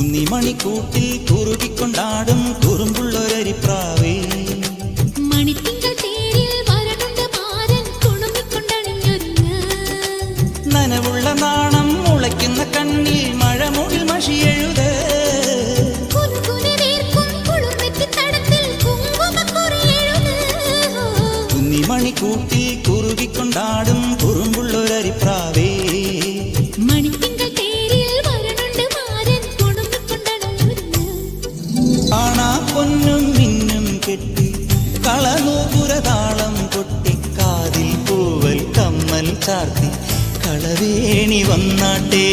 മണിക്കൂട്ടിൽ കുറുകിക്കൊണ്ടാടും കുറുമ്പുള്ളൊരരിപ്രാവേ മണിത്തിങ്കൾ തേരിൽ വരനുണ്ട് മാരൻ കുണുങ്ങിക്കൊണ്ടണിഞ്ഞൊരുങ്ങ് നനവുള്ള നാണം മുളയ്ക്കുന്ന കണ്ണിൽ മഴമൂടിൽ മഷിയെഴുത് മണിക്കൂട്ടിൽ കുറുകിക്കൊണ്ടാടും കുറുമ്പുള്ളൊരരിപ്രാവേ ആണാ പൊന്നും മിന്നും കെട്ടി കളനൂപുരതാളം കൊട്ടി കാതിൽ പൂവൽ കമ്മൽ ചാർത്തി കളവേണി വന്നാട്ടേ